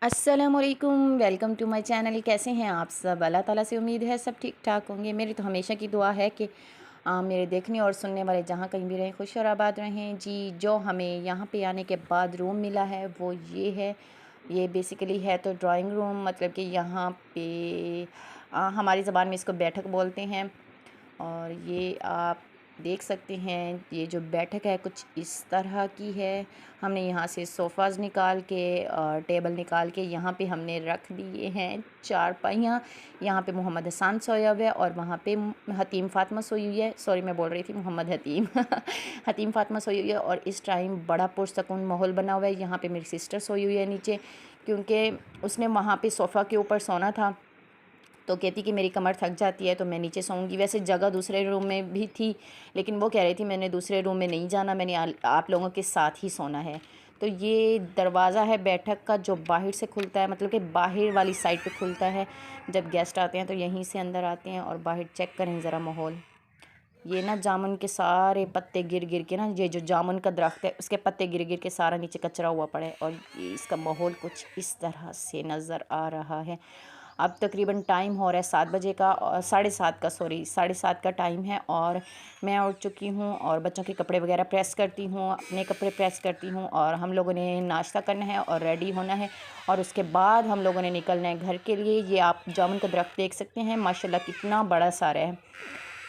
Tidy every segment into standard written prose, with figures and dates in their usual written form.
अस्सलामुअलैकुम, welcome to my channel. कैसे हैं आप सब? अल्लाह ताला से उम्मीद है सब ठीक ठाक होंगे। मेरी तो हमेशा की दुआ है कि मेरे देखने और सुनने वाले जहाँ कहीं भी रहें खुश और आबाद रहें। जी, जो हमें यहाँ पे आने के बाद रूम मिला है वो ये है। ये बेसिकली है तो ड्राइंग रूम, मतलब कि यहाँ पे हमारी ज़बान में इसको बैठक बोलते हैं। और ये आप देख सकते हैं, ये जो बैठक है कुछ इस तरह की है। हमने यहाँ से सोफ़ाज़ निकाल के और टेबल निकाल के यहाँ पे हमने रख दिए हैं चारपाइयाँ। यहाँ पे मोहम्मद हसन सोया हुआ है और वहाँ पे हतीम फ़ातिमा सोई हुई है। सॉरी, मैं बोल रही थी मोहम्मद हतीम हतीम फ़ातिमा सोई हुई है। और इस टाइम बड़ा पुरसकून माहौल बना हुआ है। यहाँ पे मेरी सिस्टर सोई हुई है नीचे, क्योंकि उसने वहाँ पे सोफ़ा के ऊपर सोना था तो कहती कि मेरी कमर थक जाती है तो मैं नीचे सोऊंगी। वैसे जगह दूसरे रूम में भी थी, लेकिन वो कह रही थी मैंने दूसरे रूम में नहीं जाना, मैंने आप लोगों के साथ ही सोना है। तो ये दरवाज़ा है बैठक का जो बाहर से खुलता है, मतलब कि बाहर वाली साइड पे खुलता है। जब गेस्ट आते हैं तो यहीं से अंदर आते हैं। और बाहर चेक करें ज़रा माहौल। ये ना जामुन के सारे पत्ते गिर गिर के ना, ये जो जामुन का दरख्त है उसके पत्ते गिर गिर के सारा नीचे कचरा हुआ पड़ा है। और ये इसका माहौल कुछ इस तरह से नज़र आ रहा है। अब तकरीबन टाइम हो रहा है 7 बजे का, और 7:30 का, सॉरी 7:30 का टाइम है। और मैं उठ चुकी हूँ और बच्चों के कपड़े वगैरह प्रेस करती हूँ, अपने कपड़े प्रेस करती हूँ। और हम लोगों ने नाश्ता करना है और रेडी होना है। और उसके बाद हम लोगों ने निकलना है घर के लिए। ये आप जामुन का दरख्त देख सकते हैं, माशाल्लाह कितना बड़ा सारा है,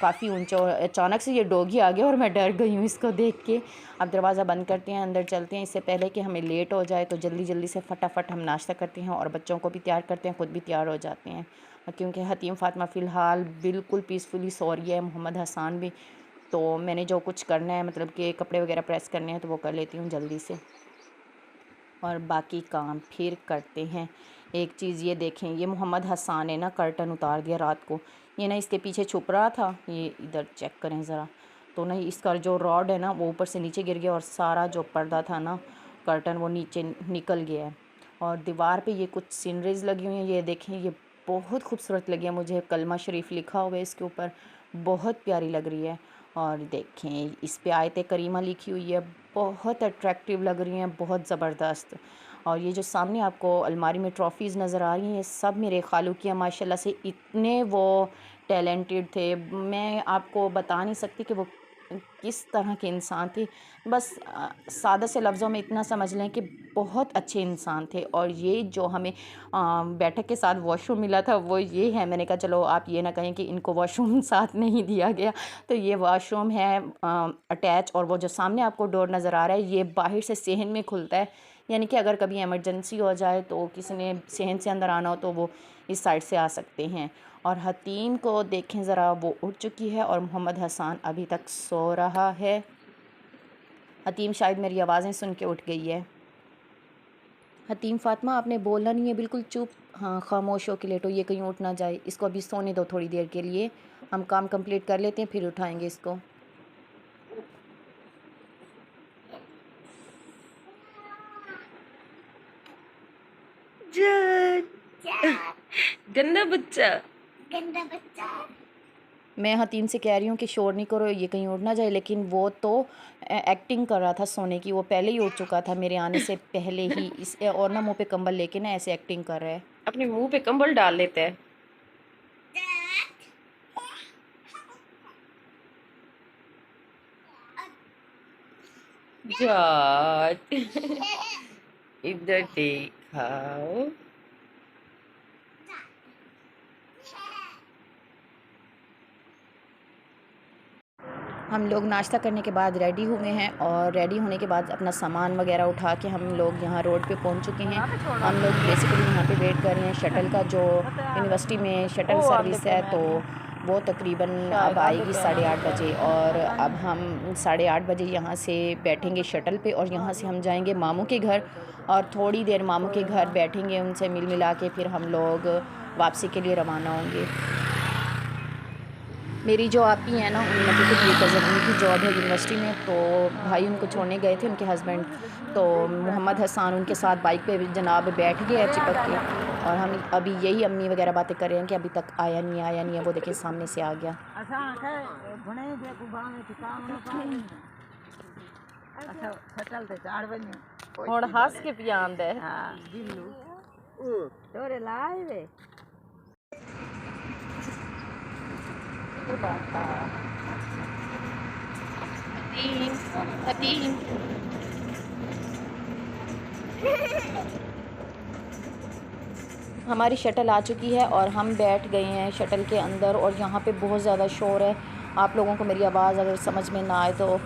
काफ़ी ऊंचा। अचानक से ये डॉगी आ गया और मैं डर गई हूँ इसको देख के। अब दरवाज़ा बंद करते हैं, अंदर चलते हैं इससे पहले कि हमें लेट हो जाए। तो जल्दी जल्दी से फटाफट हम नाश्ता करते हैं और बच्चों को भी तैयार करते हैं, खुद भी तैयार हो जाते हैं। क्योंकि हतीम फ़ातिमा फ़िलहाल बिल्कुल पीसफुली सो रही है, मोहम्मद हसन भी। तो मैंने जो कुछ करना है, मतलब कि कपड़े वगैरह प्रेस करने हैं, तो वो कर लेती हूँ जल्दी से और बाकी काम फिर करते हैं। एक चीज़ ये देखें, ये मोहम्मद हसन ने ना कर्टन उतार दिया रात को। ये ना इसके पीछे छुप रहा था, ये इधर चेक करें ज़रा। तो ना इसका जो रॉड है ना वो ऊपर से नीचे गिर गया और सारा जो पर्दा था ना, कर्टन, वो नीचे निकल गया है। और दीवार पे ये कुछ सीनरीज लगी हुई हैं, ये देखें, ये बहुत खूबसूरत लगी है मुझे। कलमा शरीफ लिखा हुआ है इसके ऊपर, बहुत प्यारी लग रही है। और देखें इस पे आयत करीमा लिखी हुई है, बहुत अट्रैक्टिव लग रही हैं, बहुत ज़बरदस्त। और ये जो सामने आपको अलमारी में ट्रॉफ़ीज़ नज़र आ रही हैं, ये सब मेरे खालू की हैं। माशाल्लाह से इतने वो टैलेंटेड थे, मैं आपको बता नहीं सकती कि वो किस तरह के इंसान थे। बस सादा से लफ्ज़ों में इतना समझ लें कि बहुत अच्छे इंसान थे। और ये जो हमें बैठक के साथ वॉशरूम मिला था वो ये है। मैंने कहा चलो आप ये ना कहें कि इनको वॉशरूम साथ नहीं दिया गया। तो ये वॉशरूम है अटैच। और वो जो सामने आपको डोर नज़र आ रहा है, ये बाहर से सेहन में खुलता है। यानी कि अगर कभी इमरजेंसी हो जाए तो किसी ने सेहन से अंदर आना हो तो वो इस साइड से आ सकते हैं। और हतीम को देखें ज़रा, वो उठ चुकी है और मोहम्मद हसन अभी तक सो रहा है। हतीम शायद मेरी आवाज़ें सुन के उठ गई है। हतीम फ़ातिमा, आपने बोलना नहीं है, बिल्कुल चुप। हाँ, खामोश हो के लेटो, ये कहीं उठ ना जाए। इसको अभी सोने दो थोड़ी देर के लिए, हम काम कंप्लीट कर लेते हैं फिर उठाएंगे इसको। जान, गंदा बच्चा। गंदा बच्चा। मैं हतीम से कह रही हूँ कि शोर नहीं करो, ये कहीं उड़ ना जाए, लेकिन वो तो एक्टिंग कर रहा था सोने की। वो पहले ही उठ चुका था मेरे आने से पहले ही। इस और ना मुंह पे कंबल लेके ना ऐसे एक्टिंग कर रहा है। अपने मुंह पे कंबल डाल लेते हैं। जान, इधर दिखाओ। हम लोग नाश्ता करने के बाद रेडी हुए हैं और रेडी होने के बाद अपना सामान वगैरह उठा के हम लोग यहाँ रोड पे पहुँच चुके हैं। हम लोग बेसिकली यहाँ पे वेट कर रहे हैं शटल का, जो यूनिवर्सिटी में शटल सर्विस है। तो वो तकरीबन अब आएगी 8:30 बजे। और अब हम 8:30 बजे यहाँ से बैठेंगे शटल पे और यहाँ से हम जाएंगे मामू के घर। और थोड़ी देर मामू के घर बैठेंगे, उनसे मिल मिला के फिर हम लोग वापसी के लिए रवाना होंगे। मेरी जो आपी है ना, उन मतलब कि मेरी कज़न, उनकी जॉब है यूनिवर्सिटी में। तो भाई उनको छोड़ने गए थे, उनके हस्बैंड। तो मोहम्मद हसन उनके साथ बाइक पे जनाब बैठ गया है चिपक के। और हम अभी यही अम्मी वगैरह बातें कर रहे हैं कि अभी तक आया नहीं, आया नहीं है। वो देखिए सामने से आ गया। और हंस के पियान दे। Dore live. हतीम हमारी शटल आ चुकी है और हम बैठ गए हैं शटल के अंदर और यहाँ पे बहुत ज़्यादा शोर है। आप लोगों को मेरी आवाज़ अगर समझ में ना आए तो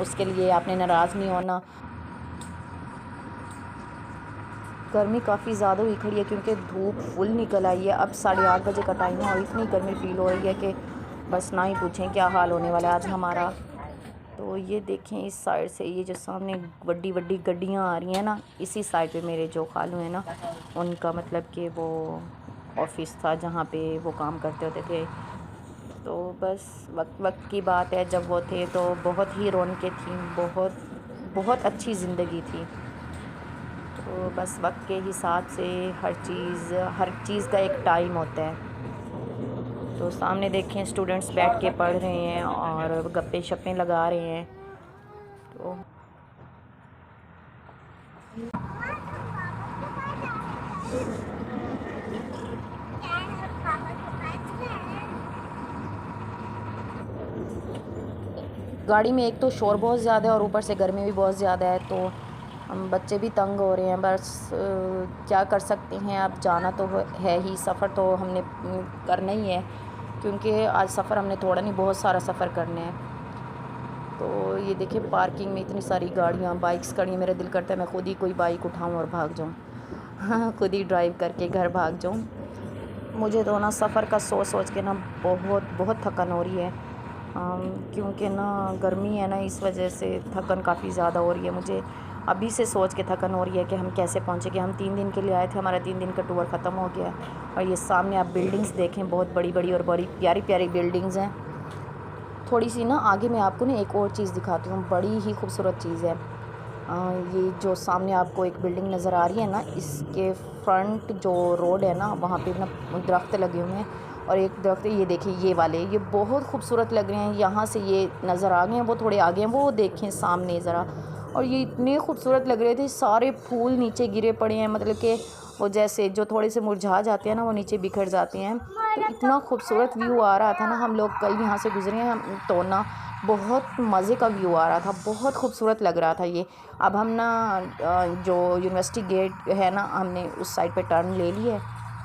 उसके लिए आपने नाराज़ नहीं होना। गर्मी काफ़ी ज़्यादा हुई खड़ी है क्योंकि धूप फुल निकल आई है। अब 8:30 बजे का टाइम है और इतनी गर्मी फ़ील हो रही है कि बस ना ही पूछें क्या हाल होने वाला है आज हमारा। तो ये देखें इस साइड से ये जो सामने बड़ी बड़ी गड्डियाँ आ रही हैं ना, इसी साइड पे मेरे जो खालू हैं ना, उनका मतलब कि वो ऑफिस था जहाँ पे वो काम करते होते थे। तो बस वक्त वक्त की बात है, जब वो थे तो बहुत ही रौनकें थी, बहुत बहुत अच्छी ज़िंदगी थी। तो बस वक्त के हिसाब से हर चीज़ का एक टाइम होता है। तो सामने देखें स्टूडेंट्स बैठ के पढ़ रहे हैं और गप्पे शप्पे लगा रहे हैं। तो गाड़ी में एक तो शोर बहुत ज़्यादा है और ऊपर से गर्मी भी बहुत ज़्यादा है, तो हम बच्चे भी तंग हो रहे हैं। बस क्या कर सकते हैं, अब जाना तो है ही, सफ़र तो हमने करना ही है क्योंकि आज सफ़र हमने थोड़ा नहीं बहुत सारा सफ़र करना है। तो ये देखिए पार्किंग में इतनी सारी गाड़ियाँ बाइक्स खड़ी हैं। मेरा दिल करता है मैं खुद ही कोई बाइक उठाऊँ और भाग जाऊँ। हाँ, खुद ही ड्राइव करके घर भाग जाऊँ। मुझे तो ना सफ़र का सोच सोच के ना बहुत बहुत थकन हो रही है, क्योंकि ना गर्मी है ना, इस वजह से थकन काफ़ी ज़्यादा हो रही है। मुझे अभी से सोच के थकन हो रही है कि हम कैसे पहुँचेंगे। हम 3 दिन के लिए आए थे, हमारा 3 दिन का टूर ख़त्म हो गया। और ये सामने आप बिल्डिंग्स देखें, बहुत बड़ी बड़ी और बड़ी प्यारी प्यारी बिल्डिंग्स हैं। थोड़ी सी ना आगे मैं आपको ना एक और चीज़ दिखाती हूँ, बड़ी ही खूबसूरत चीज़ है। ये जो सामने आपको एक बिल्डिंग नज़र आ रही है ना, इसके फ्रंट जो रोड है ना, वहाँ पे ना दरख्त लगे हुए हैं। और एक दरख्त ये देखिए ये वाले, ये बहुत खूबसूरत लग रहे हैं। यहाँ से ये नज़र आ गए हैं, वो थोड़े आगे हैं, वो देखें सामने ज़रा। और ये इतने खूबसूरत लग रहे थे, सारे फूल नीचे गिरे पड़े हैं, मतलब कि वो जैसे जो थोड़े से मुरझा जाते हैं ना, वो नीचे बिखर जाते हैं। तो इतना खूबसूरत व्यू आ रहा था ना, हम लोग कल यहाँ से गुजरे हैं तो ना बहुत मज़े का व्यू आ रहा था, बहुत खूबसूरत लग रहा था ये। अब हम ना जो यूनिवर्सिटी गेट है ना, हमने उस साइड पे टर्न ले लिया है।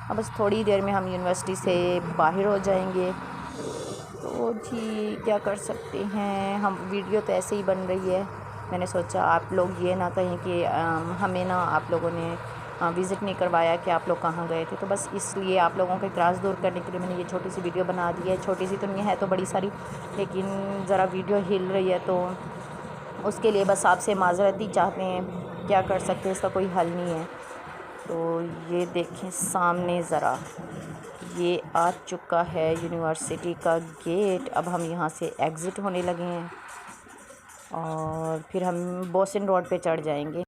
अब बस थोड़ी देर में हम यूनिवर्सिटी से बाहर हो जाएंगे। तो जी क्या कर सकते हैं, हम वीडियो तो ऐसे ही बन रही है। मैंने सोचा आप लोग ये ना कहें कि हमें ना आप लोगों ने विज़िट नहीं करवाया कि आप लोग कहाँ गए थे। तो बस इसलिए आप लोगों का इतराज़ दूर करने के लिए मैंने ये छोटी सी वीडियो बना दी है। छोटी सी तो नहीं है, तो बड़ी सारी, लेकिन ज़रा वीडियो हिल रही है तो उसके लिए बस आपसे माज़रत ही चाहते हैं। क्या कर सकते हैं, इसका कोई हल नहीं है। तो ये देखें सामने ज़रा, ये आ चुका है यूनिवर्सिटी का गेट। अब हम यहाँ से एग्ज़िट होने लगे हैं और फिर हम बोसन रोड पे चढ़ जाएंगे।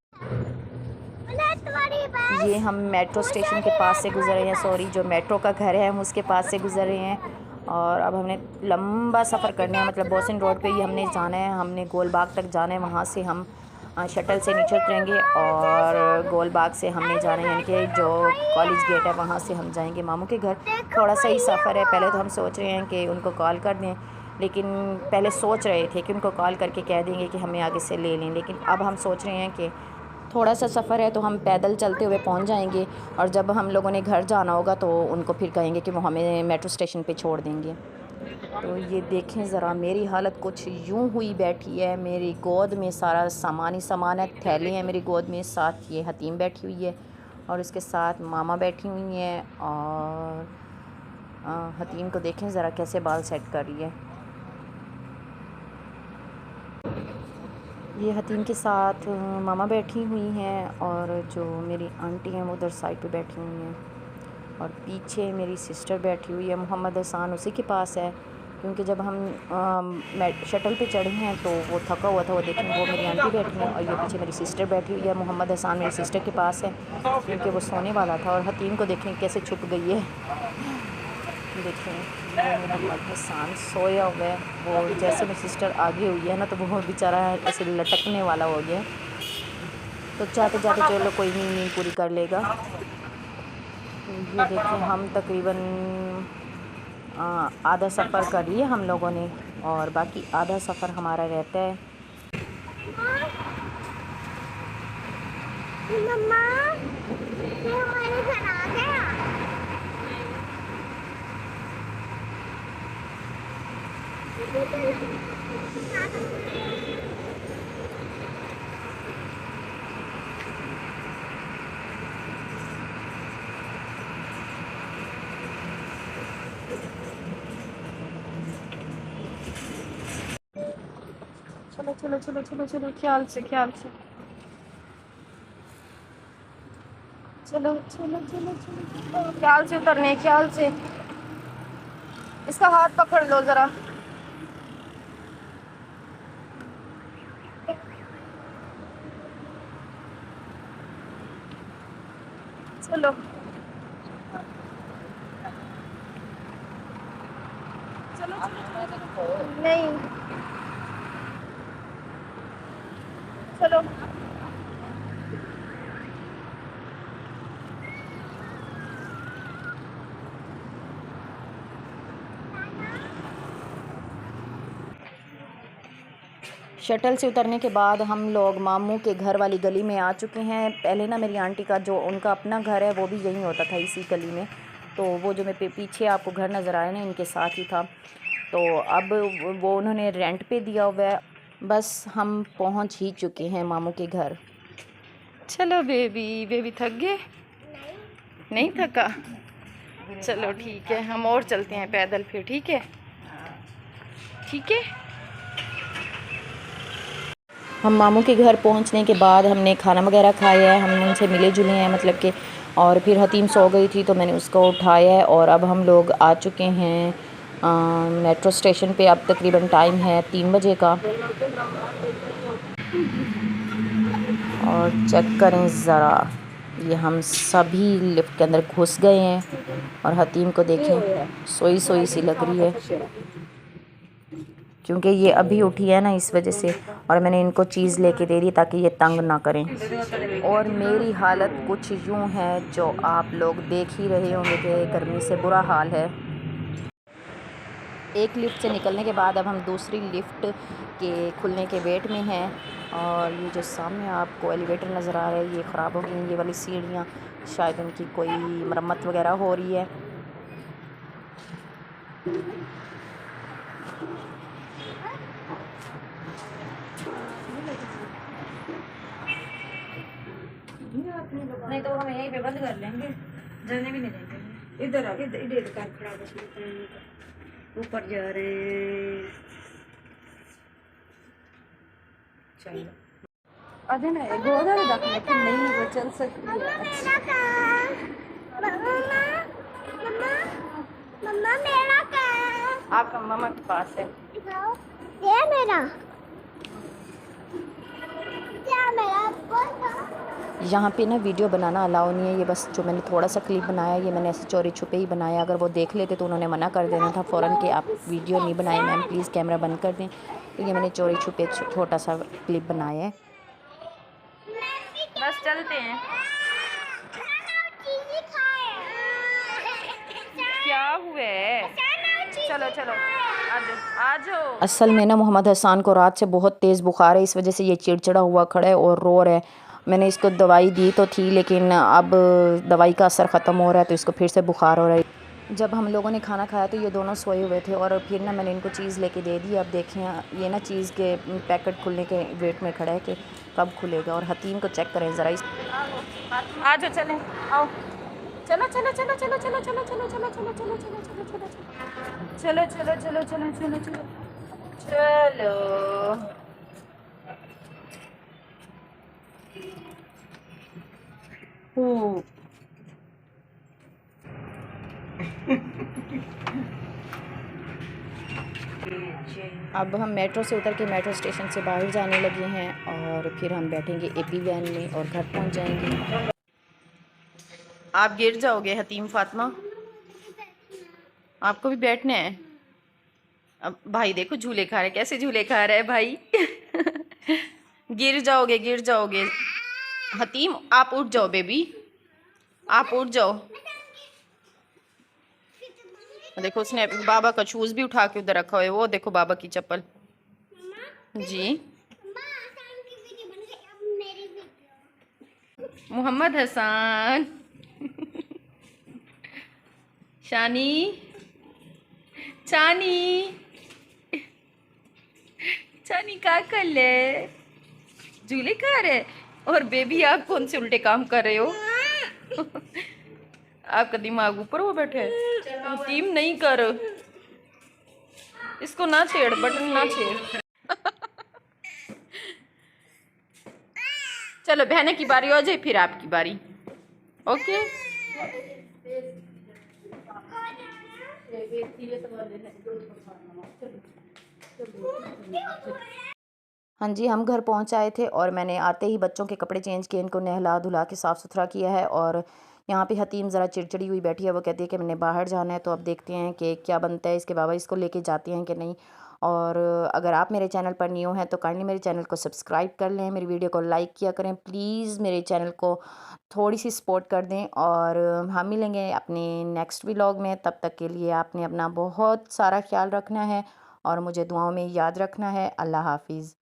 ये हम मेट्रो स्टेशन के पास से गुज़र रहे हैं, सॉरी जो मेट्रो का घर है हम उसके पास से गुज़र रहे हैं। और अब हमने लंबा सफ़र करना है, मतलब बोसन रोड पे ही हमने जाना है, हमने गोल बाग तक जाना है। वहाँ से हम शटल से नीचे उतरेंगे और गोल बाग से हमने जाना है, यानी कि जो कॉलेज गेट है वहाँ से हम जाएंगे मामू के घर। थोड़ा सा ही सफ़र है। पहले तो हम सोच रहे हैं कि उनको कॉल कर दें, लेकिन पहले सोच रहे थे कि उनको कॉल करके कह देंगे कि हमें आगे से ले लें, लेकिन अब हम सोच रहे हैं कि थोड़ा सा सफ़र है तो हम पैदल चलते हुए पहुंच जाएंगे। और जब हम लोगों ने घर जाना होगा तो उनको फिर कहेंगे कि वो हमें मेट्रो स्टेशन पे छोड़ देंगे। तो ये देखें ज़रा, मेरी हालत कुछ यूँ हुई बैठी है। मेरी गोद में सारा सामान ही सामान है, थैले हैं मेरी गोद में, साथ ये हतीम बैठी हुई है और उसके साथ मामा बैठी हुई हैं। और हतीम को देखें ज़रा कैसे बाल सेट कर रही है। ये हतीम के साथ मामा बैठी हुई हैं और जो मेरी आंटी हैं वो उधर साइड पे बैठी हुई हैं। और पीछे मेरी सिस्टर बैठी हुई है, मोहम्मद हसन उसी के पास है। क्योंकि जब हम शटल पे चढ़े हैं तो वो थका हुआ था, वो देखें वो मेरी आंटी बैठी है और ये पीछे मेरी सिस्टर बैठी हुई है। मोहम्मद हसन मेरी सिस्टर के पास है क्योंकि वो सोने वाला था। और हतीम को देखें कैसे छुप गई है, देखें वो मोहम्मद हसन सोया हुआ है। वो जैसे मेरी सिस्टर आगे हुई है ना, तो वो बेचारा ऐसे लटकने वाला हो गया। तो जाते जाते चलो कोई नींद पूरी कर लेगा। ये देखिए हम तकरीबन आधा सफ़र कर लिए हम लोगों ने और बाकी आधा सफ़र हमारा रहता है। मम्मा ये हमारे घर आ गया। चलो चलो चलो चलो चलो, ख्याल से ख्याल से, चलो चलो चलो चलो, ख्याल से उतरने, ख्याल से। इसका हाथ पकड़ लो ज़रा। चलो चलो चलो, नहीं चलो। शटल से उतरने के बाद हम लोग मामू के घर वाली गली में आ चुके हैं। पहले ना मेरी आंटी का जो उनका अपना घर है वो भी यहीं होता था, इसी गली में। तो वो जो मेरे पीछे आपको घर नज़र आया ना, इनके साथ ही था। तो अब वो उन्होंने रेंट पे दिया हुआ है। बस हम पहुंच ही चुके हैं मामू के घर। चलो बेबी, बेबी थक गए? नहीं थका? चलो ठीक है, हम और चलते हैं पैदल फिर। ठीक है ठीक है। हम मामू के घर पहुंचने के बाद हमने खाना वगैरह खाया है, हम उनसे मिले जुले हैं मतलब कि। और फिर हतीम सो गई थी तो मैंने उसको उठाया है और अब हम लोग आ चुके हैं मेट्रो स्टेशन पे। अब तकरीबन टाइम है 3 बजे का। और चेक करें ज़रा, ये हम सभी लिफ्ट के अंदर घुस गए हैं और हतीम को देखें, सोई सोई सी लग रही है क्योंकि ये अभी उठी है ना, इस वजह से। और मैंने इनको चीज़ लेके दे दी ताकि ये तंग ना करें। और मेरी हालत कुछ यूँ है जो आप लोग देख ही रहे होंगे कि गर्मी से बुरा हाल है। एक लिफ्ट से निकलने के बाद अब हम दूसरी लिफ्ट के खुलने के वेट में हैं। और ये जो सामने आपको एलिवेटर नज़र आ रहा है, ये ख़राब हो गई। ये वाली सीढ़ियाँ शायद उनकी कोई मरम्मत वगैरह हो रही है। नहीं तो हम यहीं पे बंद कर लेंगे, जाने भी नहीं देंगे। इधर आ, इधर इधर कार खड़ा कर, ऊपर जा रहे हैं। चलो अरे ना गोदा रख, लेकिन नहीं वो चल सकती है। मम्मा मेरा आपका मामा के पास है। ये मेरा क्या मेरा यहाँ पे ना वीडियो बनाना अलाउ नहीं है। ये बस जो मैंने थोड़ा सा क्लिप बनाया, ये मैंने ऐसे चोरी छुपे ही बनाया। अगर वो देख लेते तो उन्होंने मना कर देना था फ़ौरन कि आप वीडियो नहीं बनाए मैम, प्लीज़ कैमरा बंद कर दें। तो ये मैंने चोरी छुपे छोटा सा क्लिप बनाया है। बस चलते हैं। क्या हुआ? चलो चलो आ जाओ। असल में ना मोहम्मद हसन को रात से बहुत तेज़ बुखार है, इस वजह से ये चिड़चिड़ा हुआ खड़ा है और रो रहा है। मैंने इसको दवाई दी तो थी, लेकिन अब दवाई का असर ख़त्म हो रहा है तो इसको फिर से बुखार हो रहा है। जब हम लोगों ने खाना खाया तो ये दोनों सोए हुए थे और फिर ना मैंने इनको चीज़ लेके दे दी। अब देखें, ये ना चीज़ के पैकेट खुलने के वेट में खड़ा है कि कब खुलेगा। और हतीम को चेक करें ज़रा। आ जाओ, चलें, आओ, चलो चलो चलो चलो चलो चलो चलो चलो चलो चलो चलो चलो चलो चलो चलो चलो चलो चलो चलो। अब हम मेट्रो से उतर के मेट्रो स्टेशन से बाहर जाने लगे हैं और फिर हम बैठेंगे एपी वैन में और घर पहुंच जाएंगे। आप गिर जाओगे हतीम फातिमा, आपको भी बैठना है। अब भाई देखो झूले खा रहे, कैसे झूले खा रहा है भाई। गिर जाओगे, गिर जाओगे। हतीम आप उठ जाओ बेबी, आप उठ जाओ। देखो उसने बाबा का शूज़ भी उठा के उधर रखा हुआ है, वो देखो बाबा की चप्पल। जी मम्मा आसान की वीडियो बन गई, अब मेरी वीडियो। मोहम्मद हसन शानी चानी चानी क्या कर ले झूले खा रहे और बेबी आप कौन से उल्टे काम कर रहे हो आपका दिमाग ऊपर वो बैठे है तुम टीम नहीं कर इसको ना छेड़ बटन ना छेड़ चलो बहने की बारी हो जाए फिर आपकी बारी ओके हाँ जी हम घर पहुंच आए थे और मैंने आते ही बच्चों के कपड़े चेंज किए इनको नहला धुला के साफ़ सुथरा किया है और यहाँ पे हतीम ज़रा चिड़चिड़ी हुई बैठी है वो कहती है कि मैंने बाहर जाना है तो अब देखते हैं कि क्या बनता है इसके बाबा इसको लेके जाते हैं कि नहीं। और अगर आप मेरे चैनल पर न्यू हैं तो काइंडली मेरे चैनल को सब्सक्राइब कर लें मेरी वीडियो को लाइक किया करें प्लीज़ मेरे चैनल को थोड़ी सी सपोर्ट कर दें और हम मिलेंगे अपने नेक्स्ट व्लॉग में तब तक के लिए आपने अपना बहुत सारा ख्याल रखना है और मुझे दुआओं में याद रखना है। अल्लाह हाफिज़।